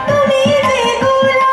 তুমি যে গোলাপ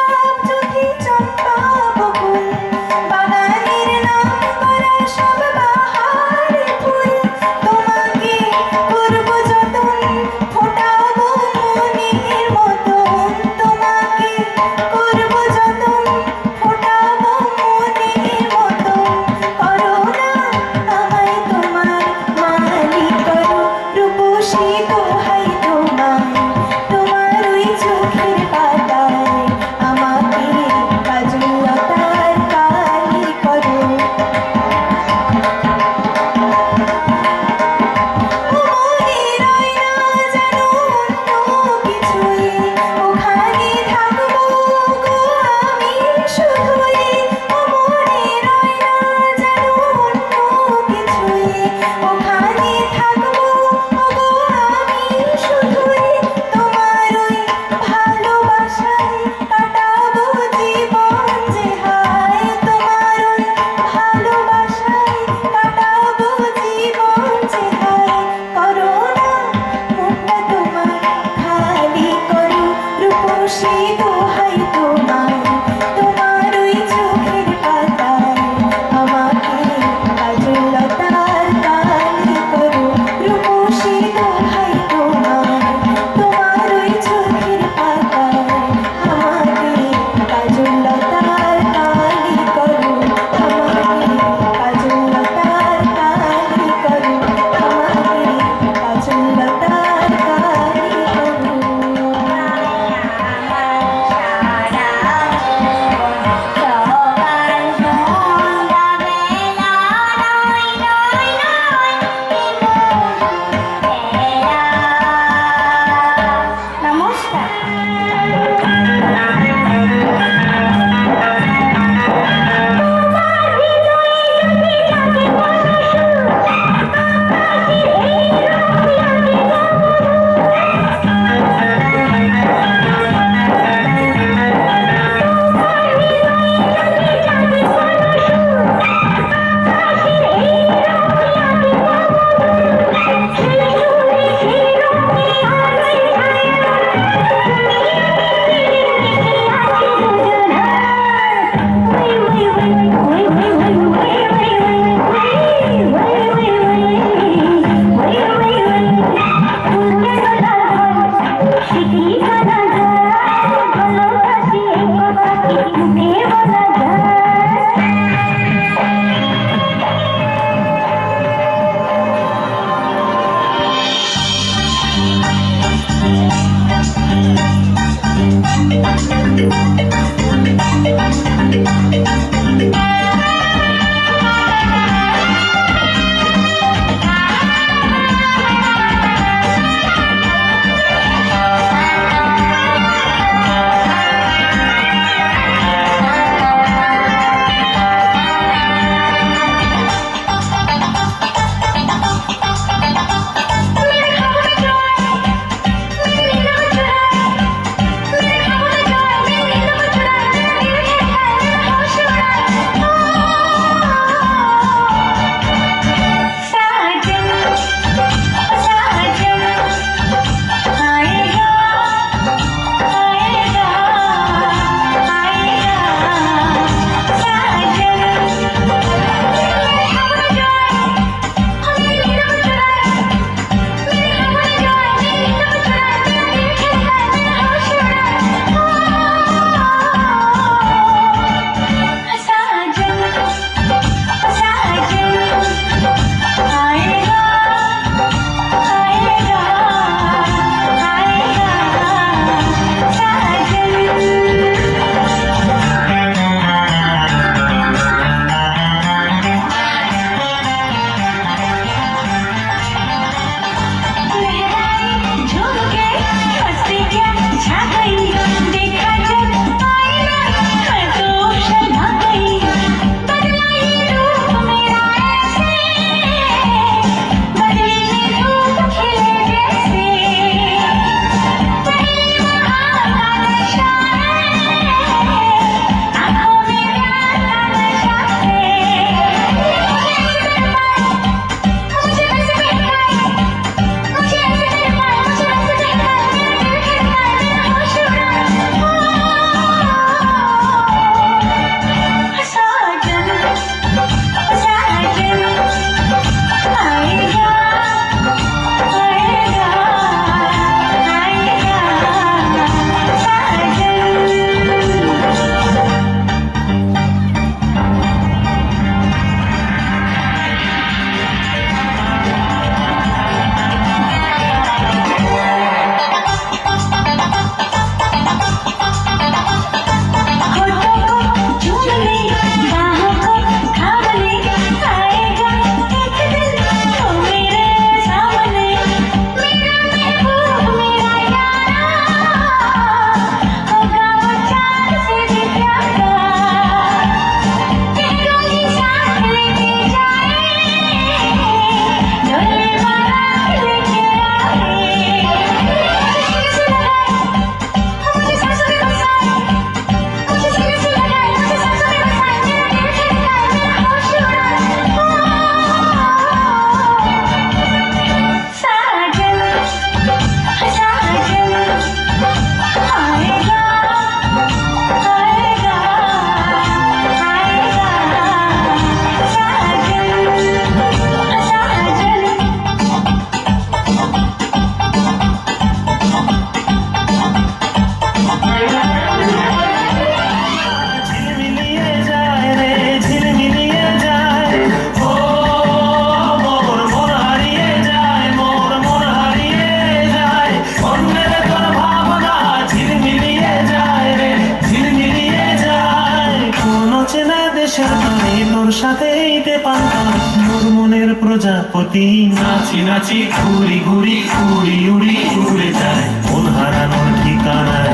সাথেইতে পান্তা মোর মনের প্রজাপতি নাচি নাচি ঘুরি ঘুরি উড়ি উড়ি উড়ে যায় মন হারানোর ঠিকানায়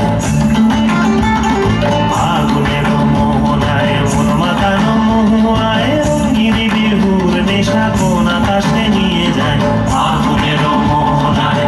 ফাগুনের মোহনায় মন মাতানো মহুয়ায় রঙিন বিহুর নেশা কোন আকাশে নিয়ে যায় ফাগুনের মোহনায়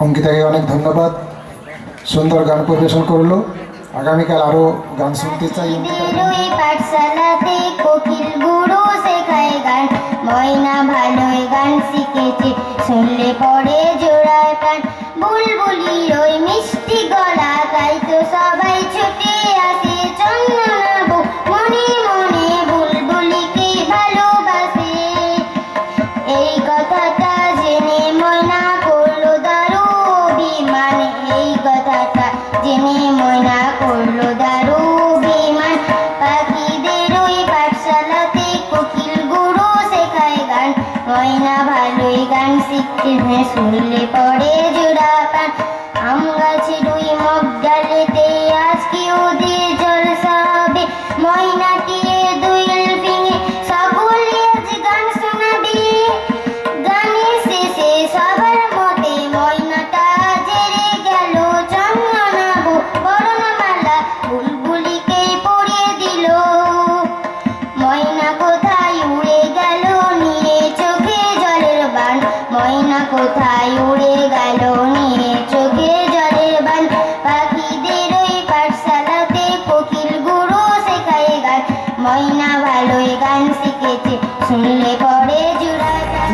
অঙ্কিতাকে অনেক ধন্যবাদ, সুন্দর গান পরিবেশন করলো। আগামীকাল আরও গান শুনতে চাই। ওই পাঠশালাতে কোকিল গুরু শেখায় গান, ময়না ভালোই গান শিখেছে, শুনলে পরে জোড়ায় প্রাণ। বুলবুলির ওই মিষ্টি গলা, তাই তো সবাই ছুটে আসে। চন্দনাবু মনে মনে বুলবুলিকে ভালোবাসে। এই কথাটা জেনে ময়না করলো দারু অভিমান, এই কথাটা জেনে ময়না করলো দারু অভিমান। পাখিদের ওই পাঠশালাতে কোকিল গুরু শেখায় গান, ময়না ভালোই গান শিখতে, শুনলে পরে জোড়া পান। আম গাছের ওই মগ ডালেতে আজকে ওদের জলসা হবে, ময়নাটি দোয়েল ভেঙে সকলে আজ গান শোনাবে। গানের শেষে সবার মতে ময়নাটা জেরে গেল। চন্দনাবু বরণমালা বুলবুলিকে পরিয়ে দিল। ময়না কোথায় উড়ে গেল নিয়ে চোখে জলের বান, ময়না কোথায় উড়ে গেল নিয়ে চোখে জলের বান। পাখিদের ওই পাঠশালাতে কোকিল গুরু শেখায় গান, ময়না ভালোই গান শিখেছে, শুনলে পরে জোড়ায় প্রাণ।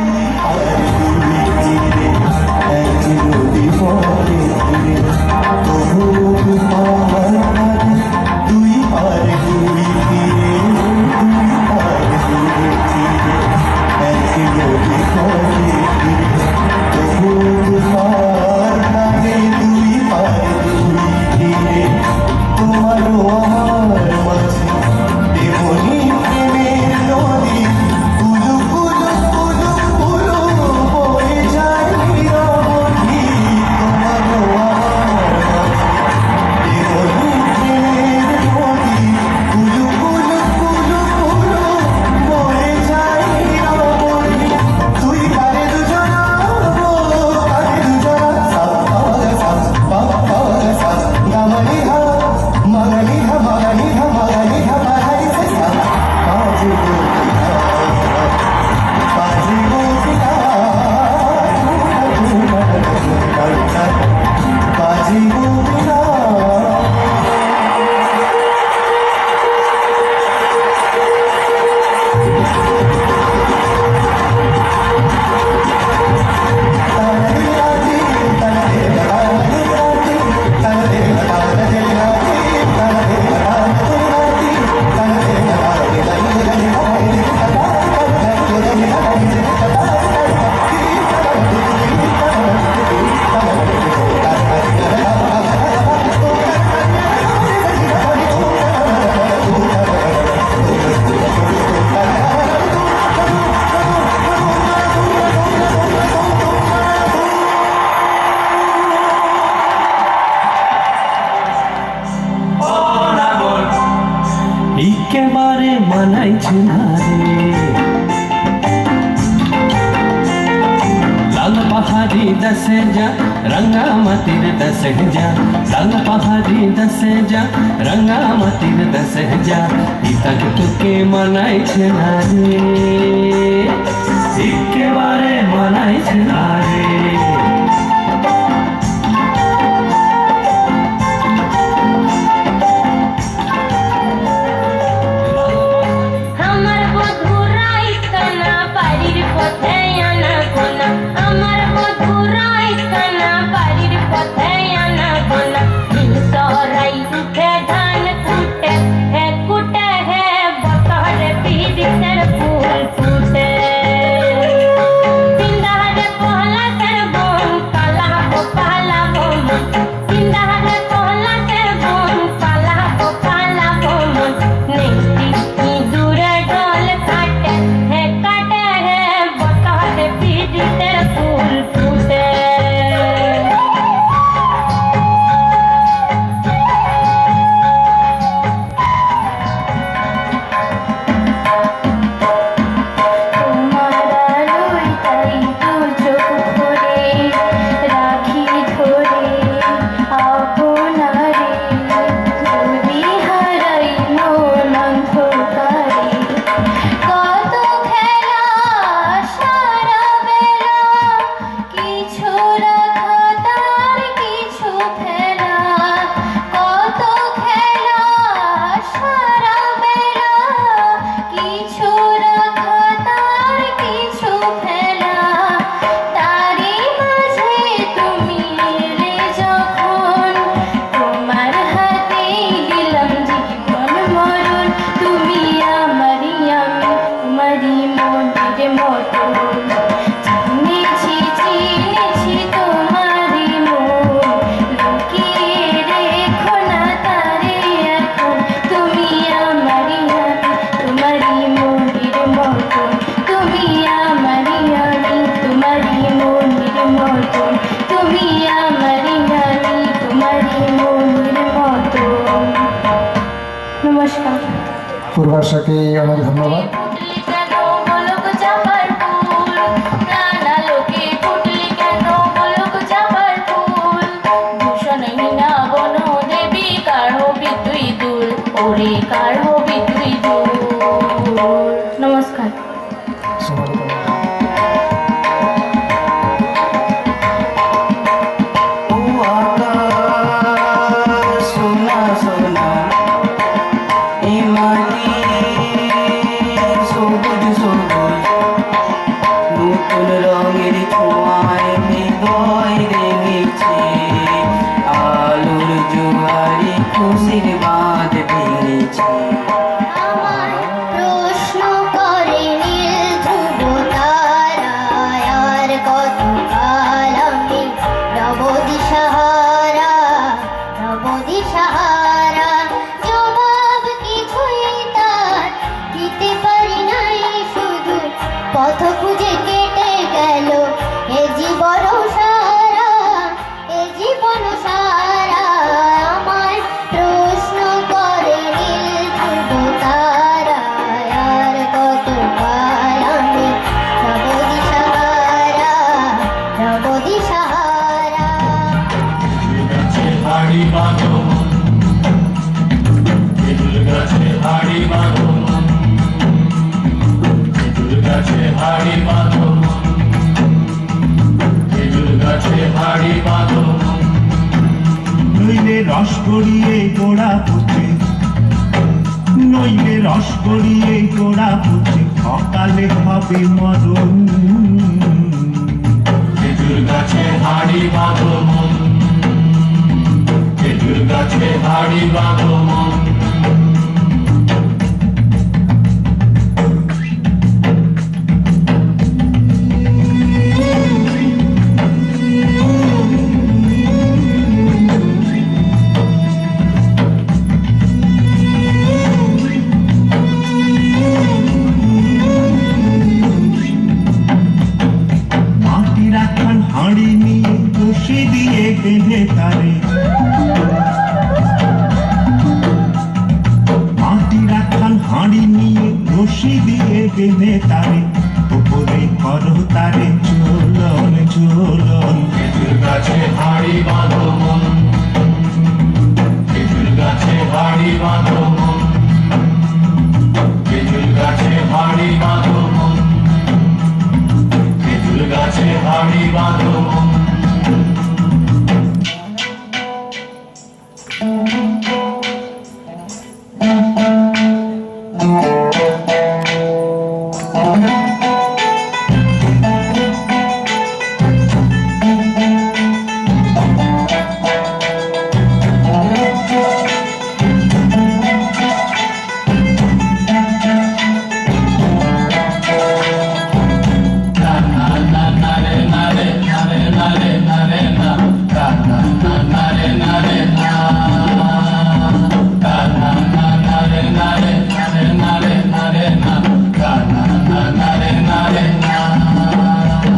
একেবারে মানাইছে না রে, লাল পাহাড়ি দশে যা রঙ্গামাটির দশে যা, লাল পাহাড়ি দশে যা রঙ্গামাটির দশে যা, ইতক তোকে মানাইছে না রে, একেবারে মানাইছে না রে। फूल फूटे, सिंगार पहला পূর্বাশাকে অনেক ধন্যবাদ। ফুটলি কেন গোলক চাঁপার ফুল, নানা লোকে ফুটলি কেন গোলক চাঁপার ফুল, ভূষণহীনা বন দেবী কার হবি তুই দূর, ওরে কার হবি তুই দূর। নমস্কার। ও আকাশ সোনা সোনা, এ মাটি সবুজ সবুজ, নতুন রঙের ছোঁয়ায় হৃদয় রেঙেছে, আলোর জোয়ারে খুশির বাঁধ ভেঙেছে। আমার প্রশ্ন করে নীল ধ্রুব তারায়, আর কত কাল আমি রব দিশাহারা, রব দিশাহারা। জবাব কিছুই তার দিতে পারি নাই, শুধু পথ খুঁজে কেটে গেল এ জীবন সারা, এ জীবন সারা। আমার প্রশ্ন করে নীল ধ্রুব তারায়, আর কত কাল আমি রব দিশাহারা, রব দিশাহারা। গাছে হাড়ি বাঁধো, খেজুর গাছে হাড়ি বাঁধো, খেজুর গাছে হাড়ি বাঁধো, খেজুর গাছে হাড়ি বাঁধো। নইলে রস গড়িয়ে গোড়া পচে, নইলে রস গড়িয়ে গোড়া পচে, অকালে হবে মরণ। খেজুর গাছে হাড়ি বাঁধো মন, খেজুর গাছে হাড়ি বাঁধো মন। মাটির একখান হাঁড়ি নিয়ে রশি দিয়ে বেঁধে তারে, মাটির একখান হাঁড়ি নিয়ে রশি দিয়ে বেঁধে তারে, উপরে করো তারে ঝোলন ঝোলন। খেজুর গাছে হাড়ি বাঁধো মন, খেজুর গাছে হাড়ি বাঁধো মন, খেজুর গাছে হাড়ি বাঁধো মন, খেজুর গাছে হাড়ি বাঁধো মন।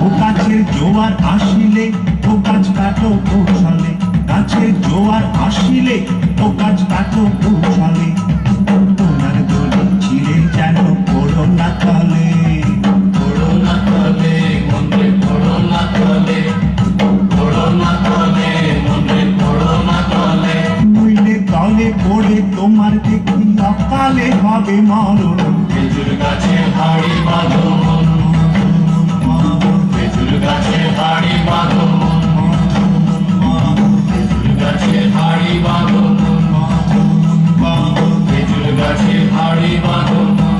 ও গাছের জোয়ার আসিলে ও গাছ কাটো কৌশলে, গাছের জোয়ার আসিলে ও গাছ কাটো কৌশলে, তোমার দড়ি ছিঁড়ে যেন পড়ো না তলে। পড়ো না তলে মন্দির, পড়ো না তলে, পড়ো না তলে মন্দির, পড়ো না তলে। নইলে তলে পড়ে তোমার দেখি অকালে হবে মরণ। খেজুর গাছে হাড়ি বাঁধো মন, খেজুর গাছে হাড়ি বাঁধো মন, খেজুর গাছে হাড়ি বাঁধো মন, খেজুর গাছে হাড়ি বাঁধো মন।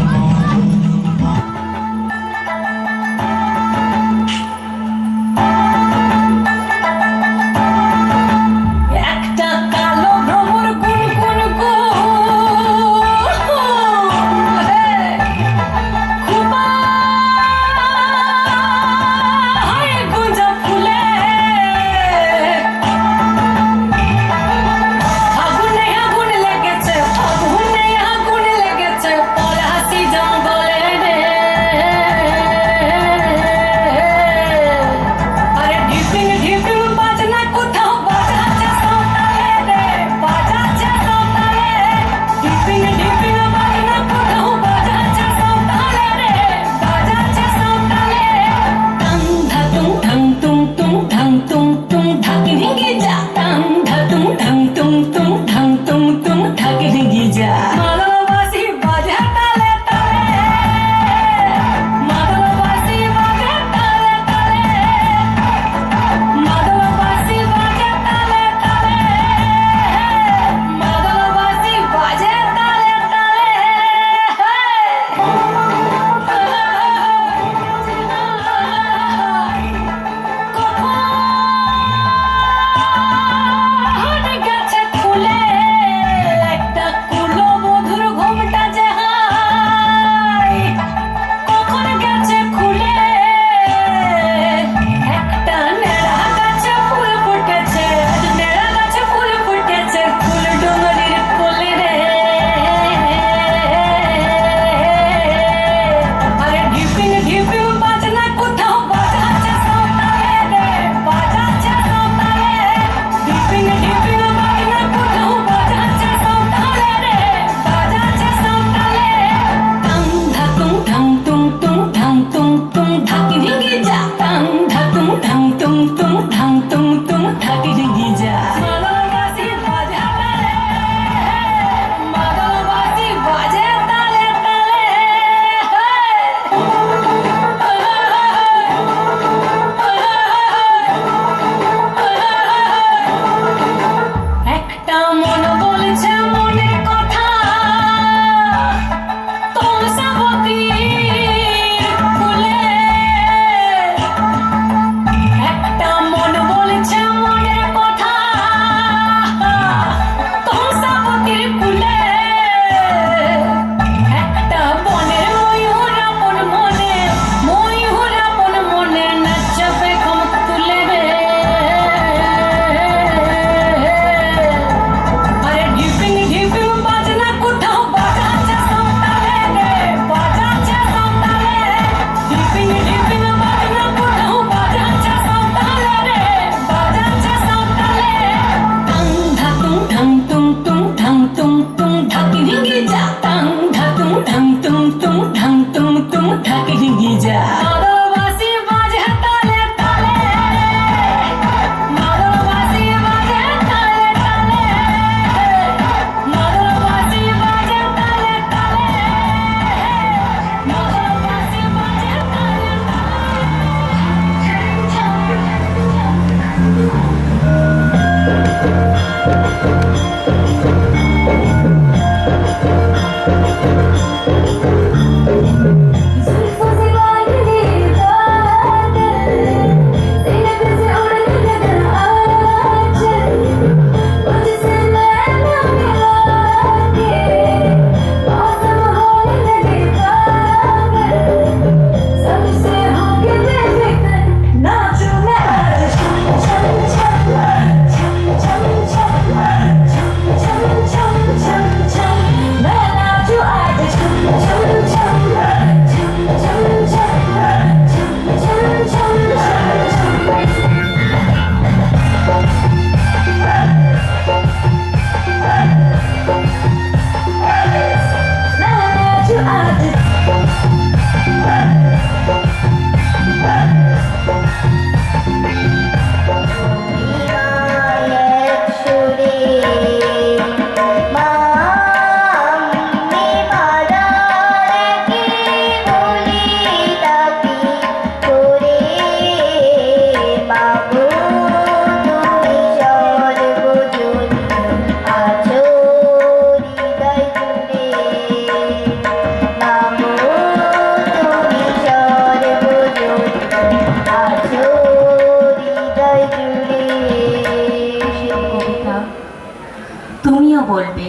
বলবে।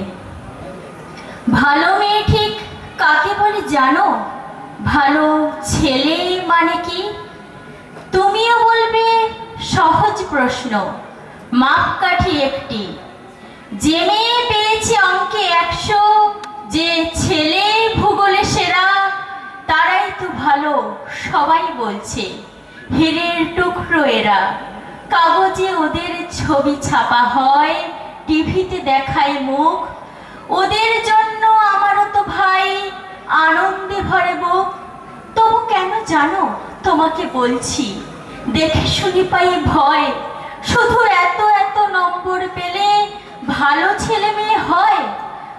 ভালো মেয়ে ঠিক কাকে বলে জানো? ভালো ছেলে মানে কি? তুমিও বলবে সহজ প্রশ্ন, মাপকাঠি একটি। যে মেয়ে পেয়েছে অঙ্কে 100, যে ছেলে ভূগোলে সেরা, তারাই তো ভালো সবাই বলছে। হীরের টুকরো এরা। কাগজে ওদের ছবি ছাপা হয়, টিভিতে দেখায় মুখ। ওদের জন্য আমারও তো ভাই আনন্দে ভরে বুক। তবু কেন জানো তোমাকে বলছি, দেখে শুনি পাই ভয়। শুধু এত এত নম্বর পেলে ভালো ছেলে মেয়ে হয়?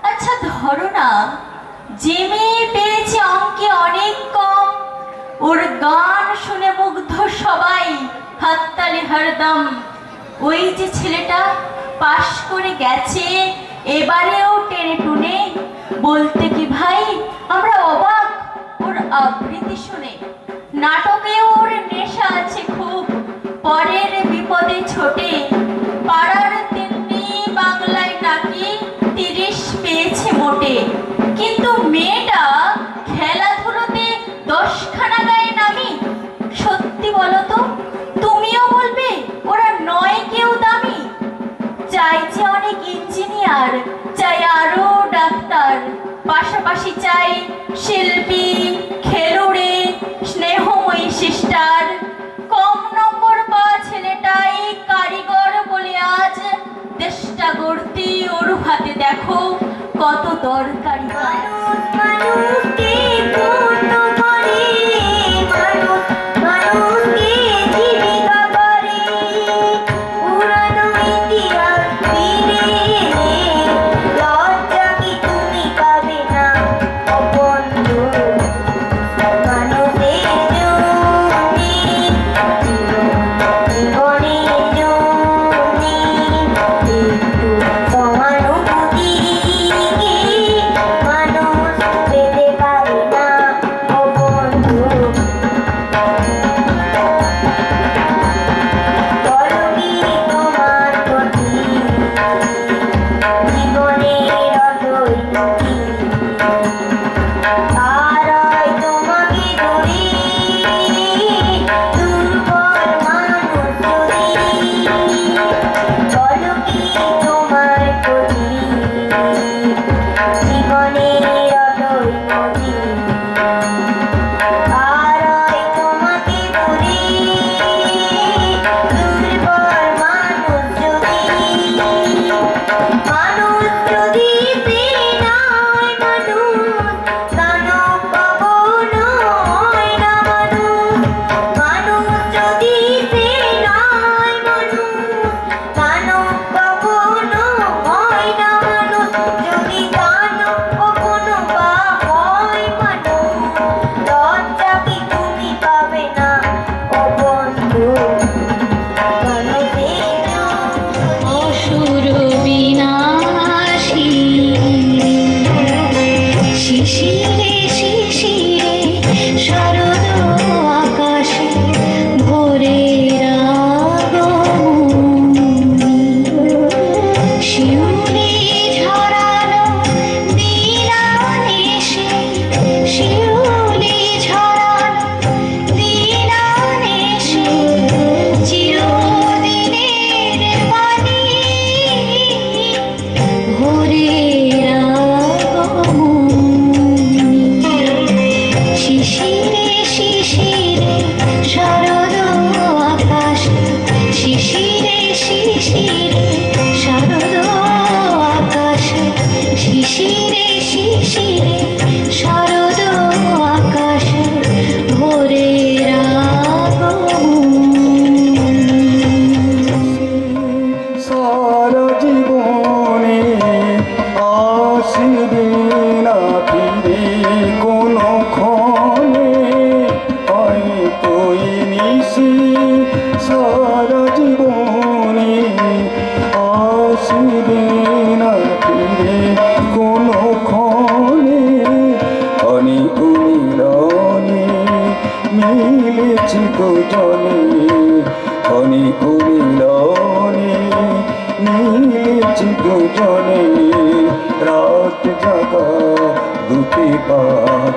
আচ্ছা ধরো না, যে মেয়ে পেয়েছে অঙ্কে অনেক কম, ওর গান শুনে মুগ্ধ সবাই, হাততালি হরদম। ওই যে ছেলেটা পাশ করে গেছে, এবারেও টেনে টুনে, বলতে কি ভাই আমরা অবাক ওর আবৃত্তি শুনে। নাটকে ওর নেশা আছে খুব, পরের বিপদে ছোটে। পাড়ার তেমনি বাংলায় নাকি 30 পেয়েছে মোটে। কিন্তু মেয়েটা খেলাধুলোতে 10খানা গায়ে নামি। সত্যি বলো তো, তুমিও বলবে ওরা নয় কেউ দামি? চাইছে অনেক ইঞ্জিনিয়ার, চাই আরো ডাক্তার, পাশাপাশি চাই শিল্পী, খেলুড়ে, স্নেহময়ী সিস্টার। কম নম্বর পাওয়া ছেলেটাই কারিগর বলে আজ দেশটা গড়তে ওর হাতে দেখো কত দরকারি কাজ। মানুষকে পূর্ণ করে, মানুষকে জীবিকা করে। পুরানো ইতিহাস ফিরে এলে লজ্জা কি তুমি পাবে না ও বন্ধু? মানুষের জন্যে জীবনের জন্যে একটু সহানুভূতি মানুষ পেতে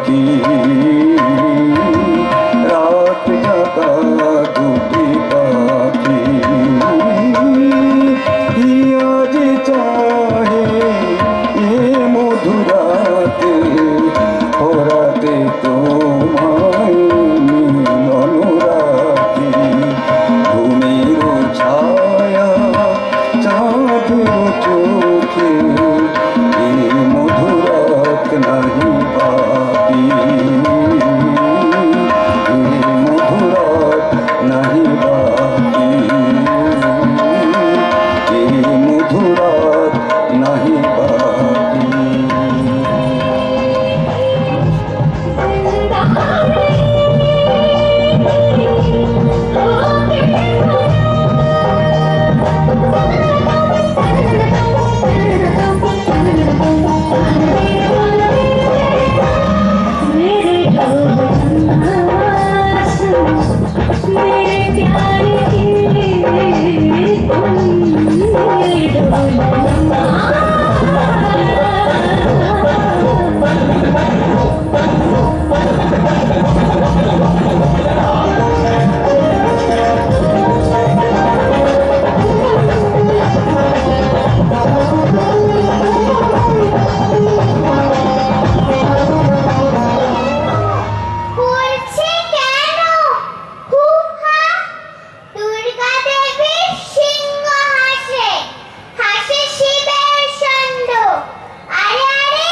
পাখি রাত জাগা দুটি পাখি আজ চাহে এ মধুরাতে পরাতে তোমায় মিলন রাখি ঘুমের ছায়া চাঁদের চোখে এ মধুরাত নাহি বাকি এ মধুরাত নাহি বাকি এ মধুরাত নাহি বাকি বলছে কেন হু হা দুর্গা দেবীর সিংহ হাসে হাসে শিবের ষণ্ড আরে আরে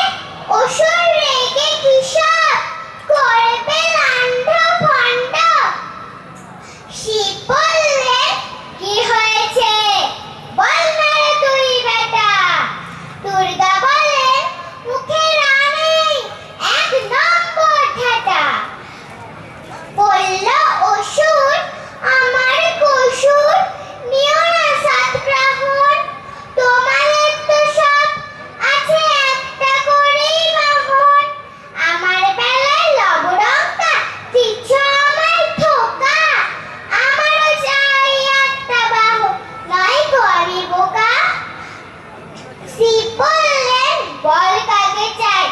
অসুর রেগে কিসব করবে লাণ্ড ভণ্ড শিব বললেন কি হয়েছে বল না রে তুই বেটা দুর্গা বললেন মুখে রানী এক নম্বর ঠাটা বলল অসুর আমার কসুর নিও না সাত গ্রহণ তোমাদের তো সব আছে একটা করেই বাহন আমার বেলায় লবডঙ্কা দিচ্ছ আমায় ধোকা আমারও চাই একটা বাহন নয় গো আমি বোকা শিব বললেন বল কাকে চাই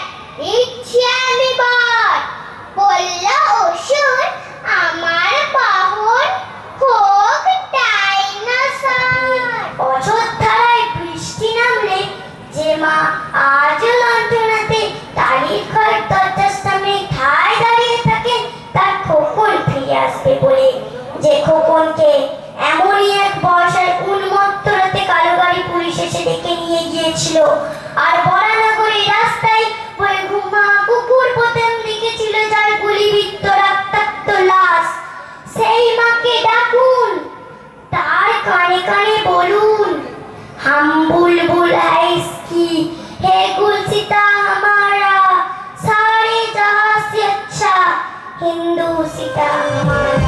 ইচ্ছে আমি বল বলল অসুর আমার বাহন হোক ডাইনোসর অযোধ্যায় বৃষ্টি নামলে যে মা আজ লণ্ঠনাতে তারই ঘর দরজার সামনে ঠায় দাঁড়িয়ে থাকেন তার খোকন ফিরে আসবে বলে যে খোকনকে এমনই এক বর্ষার উন্মত্ত রাতে কালো গাড়ি পুলিশ এসে ডেকে নিয়ে গিয়েছিল আর বরানগরের রাস্তায় বয়ে ঘুমা কুকুর পতেন দেখেছিল যার গুলিবিদ্ধ রক্তাক্ত লাশ সেই মাকে ডাকুন তার কানে কানে বলুন हम बुलबुल है इसकी है गुलसिता हमारा सारे जहां से अच्छा हिंदू सिता हमारा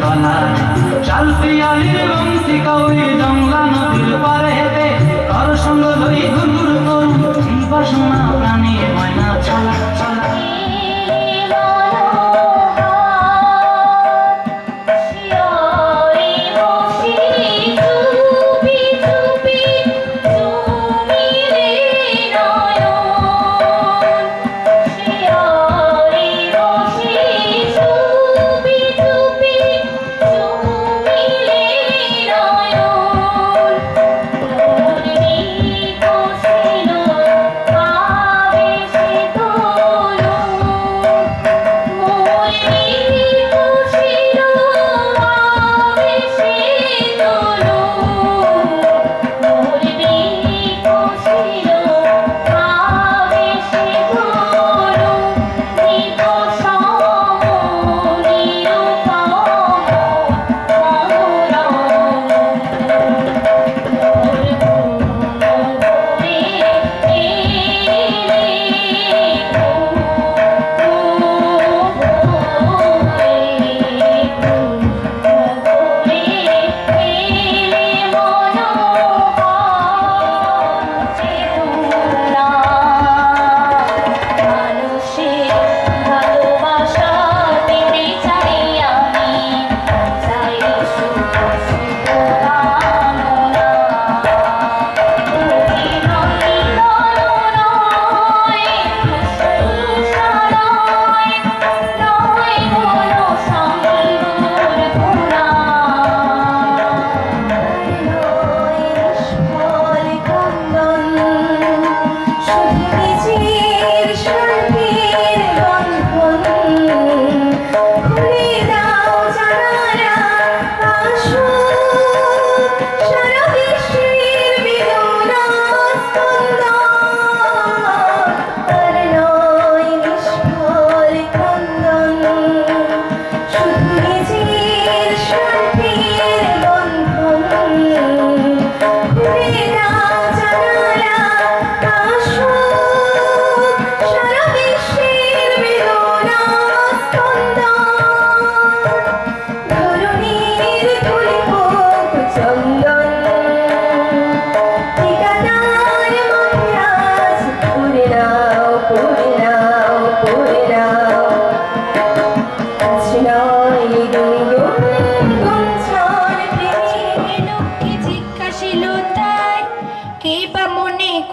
তলায় শাল পিয়ালির বংশী কৌরি জংলা নদীর পারে হেঁটে কার সঙ্গ লই ঘুরঘুর করু বাসনা প্রাণীর ময়না ছলা ছলা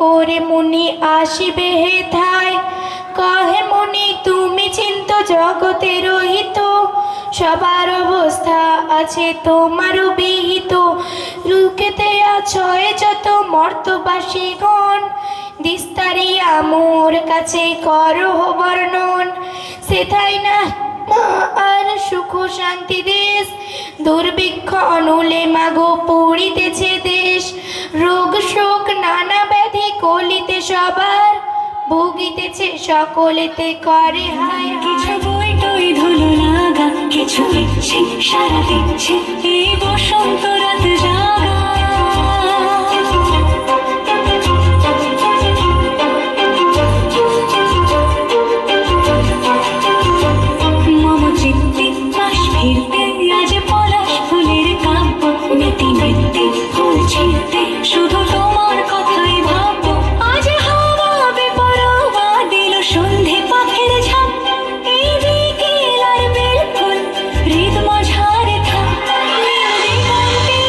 করে মুনি আসিবে হেথায় কহে মুনি তুমি চিন্ত জগতের হিত সবার অবস্থা আছে তোমারও বিহিত রুকেতে আছয় যত মর্তবাসীগণ দিস্তারিয়া মোর কাছে করহ বর্ণন সেথাই না আর সুখ শান্তি দেশ দুর্ভিক্ষ অনুলে মাগো পড়িতেছে দেশ রোগ শোক নানা ব্যাধি কলিতে সবার ভুগিতেছে সকলেতে করে হায় কিছু বই টই ধুলো লাগা কিছু ইচ্ছে সারা দিচ্ছে এই বসন্ত রাত জাগা মম চিত্তে পাশ ফিরতে আজ পলাশ ফুলের কাব্য মেতে মেতে ফুল ছিঁড়তে শুধু তোমার কথাই ভাববো আজ হাওয়া বেপরোয়া দিল সন্ধে পাখির ঝাঁক এই বিকেল আর বেলফুল হৃদ মাঝারে থাক দিগন্তে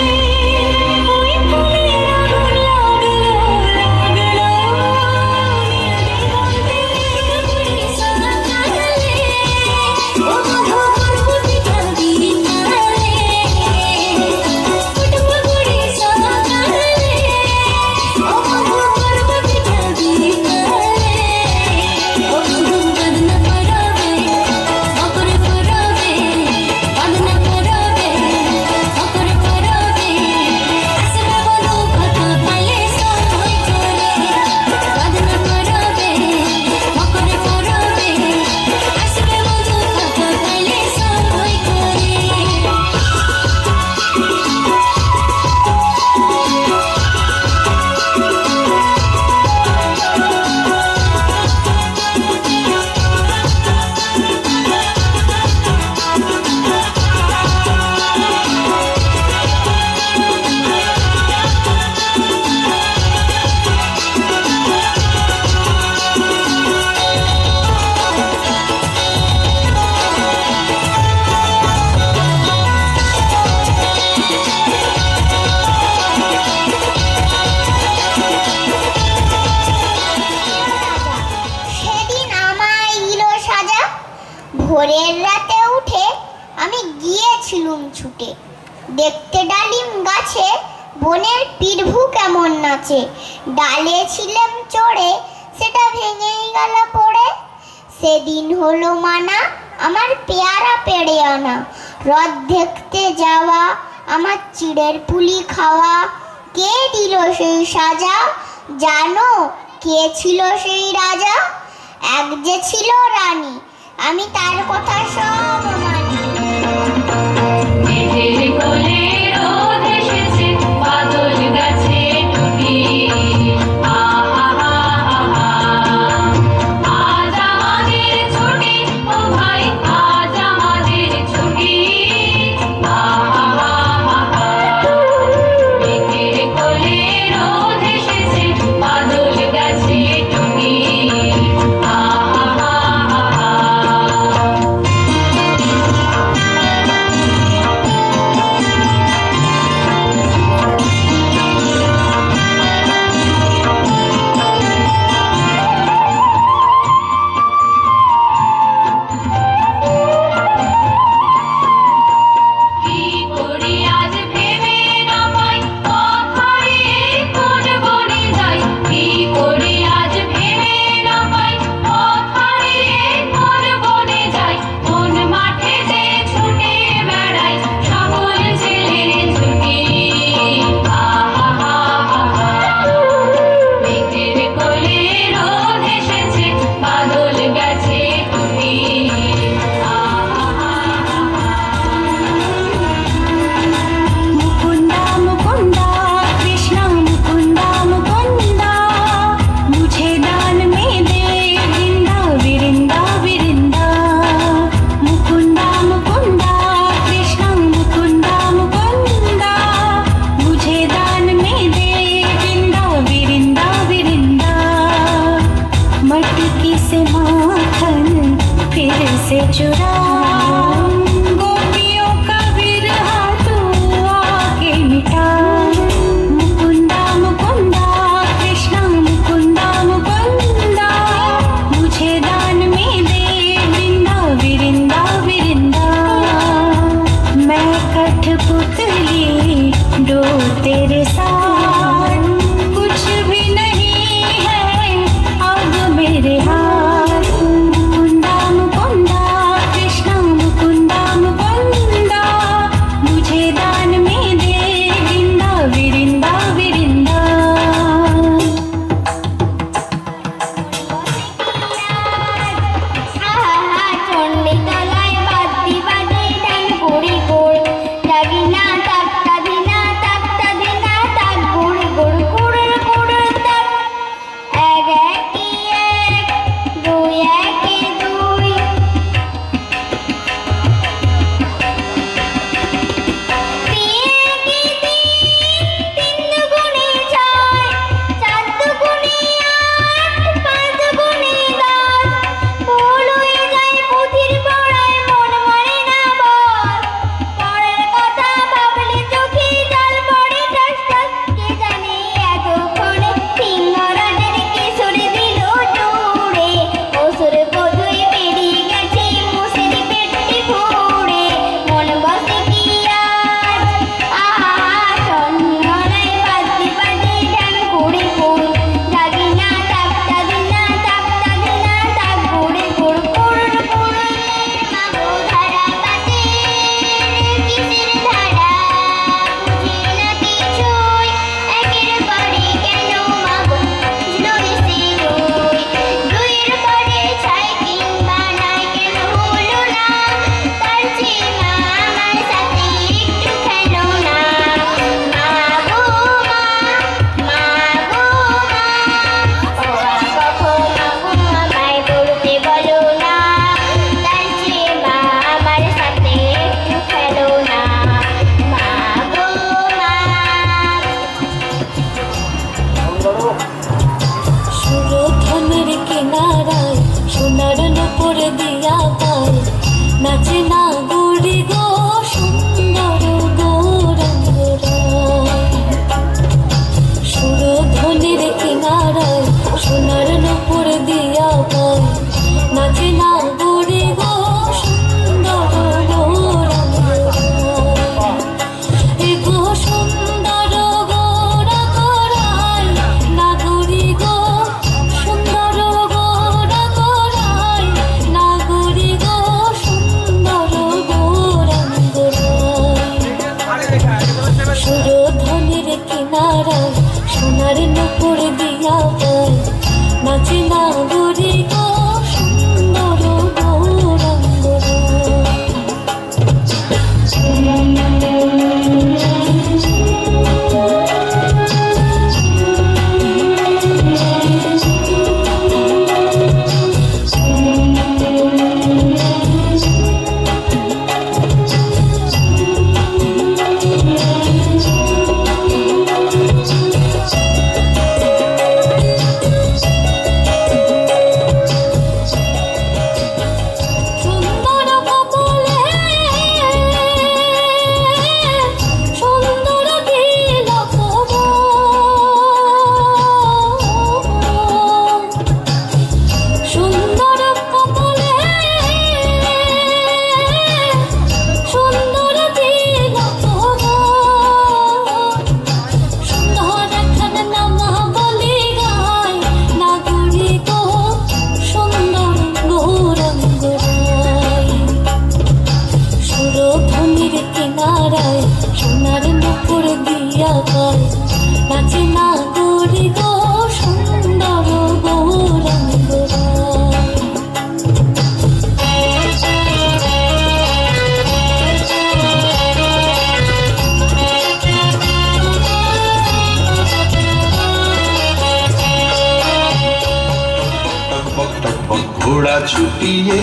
গিয়েছিলুম ছুটে, দেখতে ডালিম গাছে বনের পিরভু কেমন নাচে। ডালে ছিলাম চড়ে, সেটা ভেঙেই গেল পড়ে। সেদিন হলো মানা আমার পেয়ারা পেড়ে আনা, রথ দেখতে যাওয়া আমার চিড়ের পুলি খাওয়া। কে দিল সেই সাজা, জানো কে ছিল সেই রাজা? এক যে ছিল রানী, আমি তার কথা সব মানি। মেঘের কোলে রোদ এসেছে, বাদল গাছে টুটি। আহা হা হা হা, আজ আমাদের ছুটি, ও ভাই আজ আমাদের ছুটি। আহা হা হা হা, মেঘের কোলে রোদ এসেছে, বাদল গাছে টুটি। আহা হা হা হা। কি করি আজ ভেবে না পাই, কথারে কোন বনে যাই। কি করি আজ ভেবে না পাই, কথারে কোন বনে যাই। কোন মাঠেতে ছুটে বেড়াই, সকল ছেলে ছুটি। আহা হা হা হা, মেঘের কোলে রোদ এসেছে, বাদল গেছে টুটি। আহা হা হা হা। मुकुंदा मुकुंदा कृष्णा मुकुंदा मुकुंदा, मुझे दान में दे वृंदा विरिंदा विरिंदा। मुकुंदा मुकुंदा कृष्णा मुकुंदा मुकुंदा, मुझे दान में दे वृंदा विरिंदा विरिंदा। मटकी से माखन फिर से चुरा, गोपियों का विरहा तू आके मिटा। मुकुंदा मुकुंदा कृष्णा मुकुंदा मुकुंदा, मुझे दान में दे वृंदा विरिंदा विरिंदा। मैं कठपुतली डो तेरे साथ, कुछ भी नहीं है अब मेरे हाथ। मुकुंदा मुकुंदा कृष्णा मुकुंदा मुकुंदा, मुझे दान में दे वृंदा विरिंदा विरिंदा। আহা চণ্ডীতলায় বাদ্যি বাজে ডান কুড়ি গোড়, দাগিনা তাক্তা দিনা তাক বুড়ি। কিনারায় সোনার নুপুর দিয়া পায় নাচে নাগরে গো সুন্দর গৌরাঙ্গরা। সোনার নুপুর দিয়া পায় নাচে নাগরে গো সুন্দর গৌরাঙ্গরা। ঘোড়া ছুটিয়ে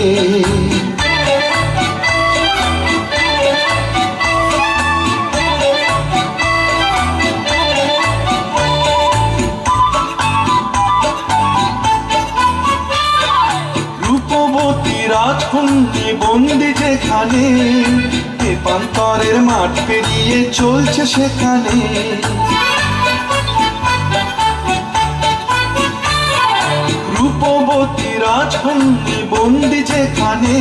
রূপবতী রাজকন্যা বন্দি যেখানে পান্তরের মাঠ পেরিয়ে চলছে সেখানে। রূপবতী রাজকন্যা বন্দি যেখানে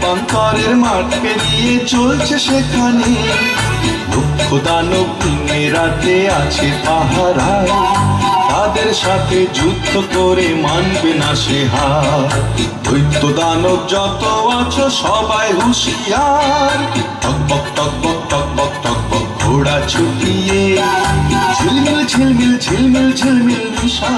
পান্তরের মাঠ পেরিয়ে চলছে সেখানে। দুঃখ দানব দিনে রাতে আছে পাহারায় তাদের সাথে যুদ্ধ করে মানবে না সে হার। দৈত্য দানব যত আছো সবাই হুঁশিয়ার। টকবক টকবক টকবক টকবক ঘোড়া ছুটিয়ে ঝিলমিল ঝিলমিল ঝিলমিল ঝিলমিল নিশা।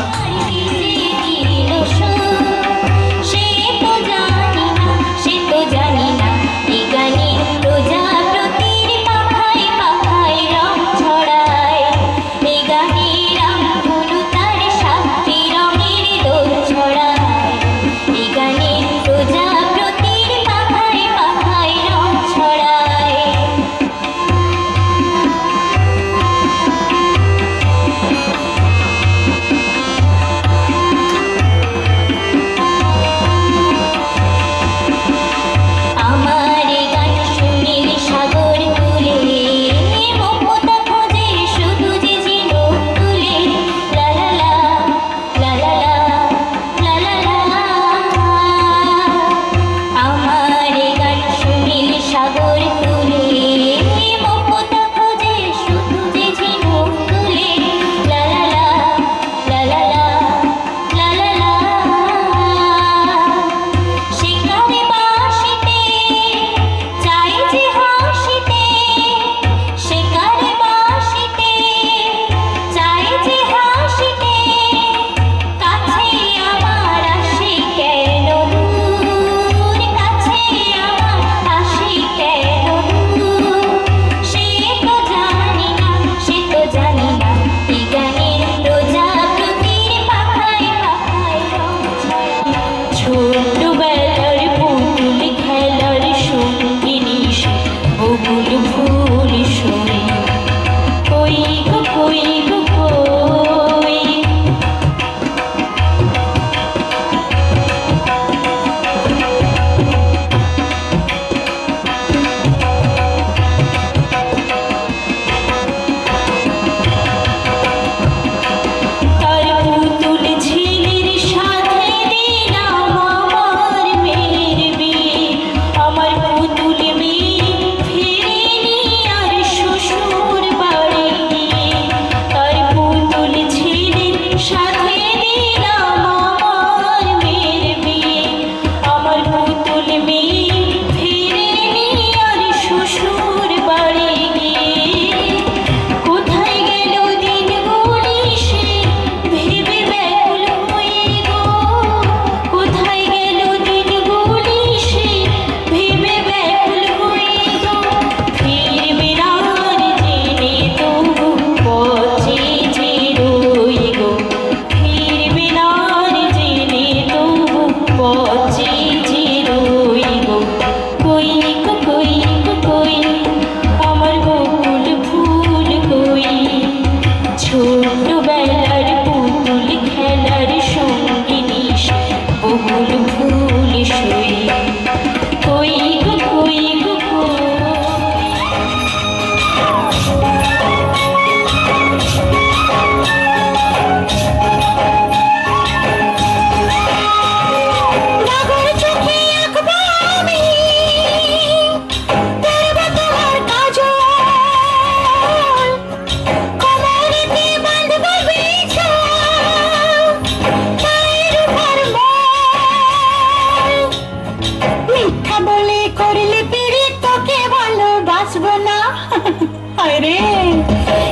যায় রে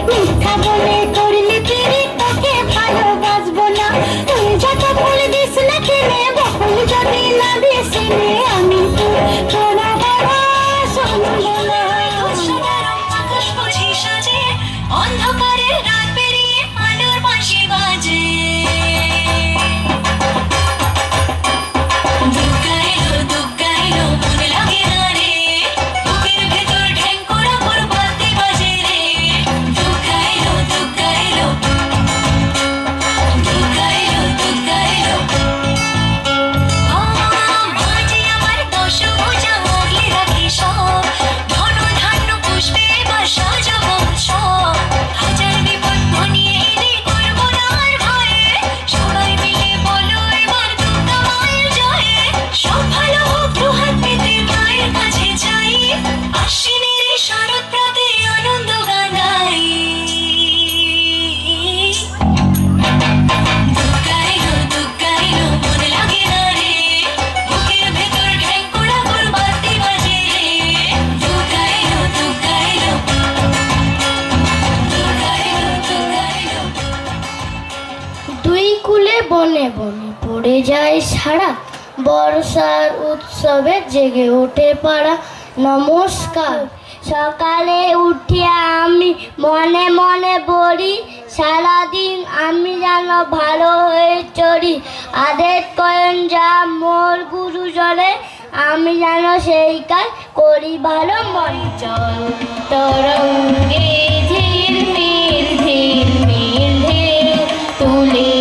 মিথ্যা বলে করলে ফিরে তোকে ভালোবাসবো না তুই যত ফুল দিস না কিনে বকুল যদি না দিস নে আমি তো তোরা বাবা শুনবো না আকাশ বুঝি সাজে অন্ধকারে রাত পেরিয়ে আলোর বাঁশি বাজে দুঃখাইলো মনে লাগে না রে বুকের ভেতর ঢ্যাং করা মোর বাতি বাজে রে দুঃখাইলো মাঝে আমার দশ বোঝা আগলে রাখি সব ধন ধান্য পুষ্পে বা সাজাব সব হাজার বিপদ ঘনিয়ে এলে করবো না আর ভয়ে সবাই মিলে বলো এবার দুর্গা মায়ের জয়ে সব ভালো হোক দুহাত পেতে মায়ের কাছে যাই আশ্বিনের শরৎ প্রাতে আনন্দ গান গাই দুঃখাইলো মনে লাগে না রে বুকের ভেতর ঢ্যাং করা মোর বাতি বাজে রে দুঃখাইলো দুই কুলে বনে বনে পড়ে যায় সারা বর্ষার উৎসবে জেগে ওঠে পাড়া নমস্কার সকালে উঠিয়া আমি মনে মনে বলি সারাদিন আমি যেন ভালো হয়ে চলি আদেশ করেন যা মোর গুরুজনে আমি যেন সেই কাজ করি ভালো মনে চল তরঙ্গে ঝিলমিল ঝিলমিল ঢেউ তুলে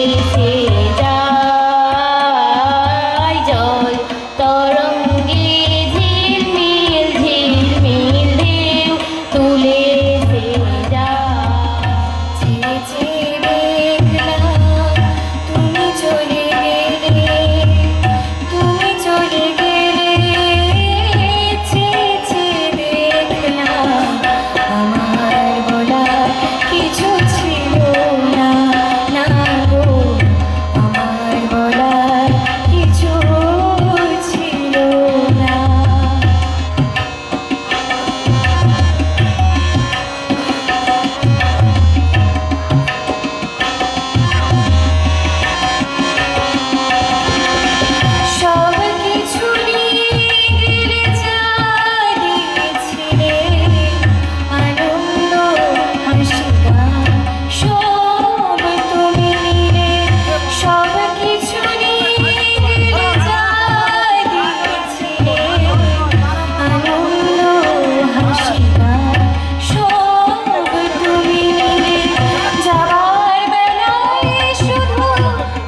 যায় জল তরঙ্গে ঝিলমিল ঝিলমিল ঢেউ তুলে দেখলাম তুমি চলে গেলে দেখলাম আমার বলা কিছু ছিল না না গো আমার বলার কিছু ছিল না সব কিছু নিয়ে গেলে চালিয়েছিলে আনন্দ হাসি গান সব তুমি নিলে সব কিছু নিয়ে গেলে চালিয়েছিলে আনন্দ হাসি গান সব তুমি নিলে যাবার বেলায় শুধু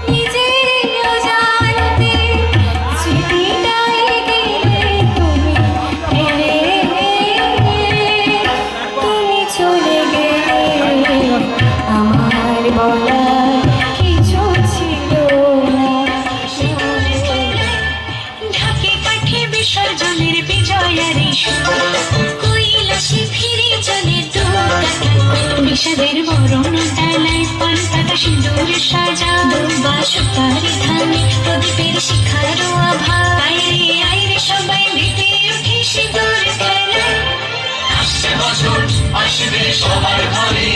নিজের অজান্তে স্মৃতিটাই গেলে তুমি তুমি চলে গেলে আমার বলার কিছু ছিল না ঢাকে কাঠে বিসর্জনের বিজয়ারি কৈলাসে ফিরে চলে বিষাদের বরণ ডালায় পান পাতা সিঁদুর সাজা দুর্বা সুপারি ধানে প্রদীপের শিখারো আভা আইরে সবাই মেতে উঠে সিঁদুর খেলায় আসছে বছর আসবে সবার ঘরে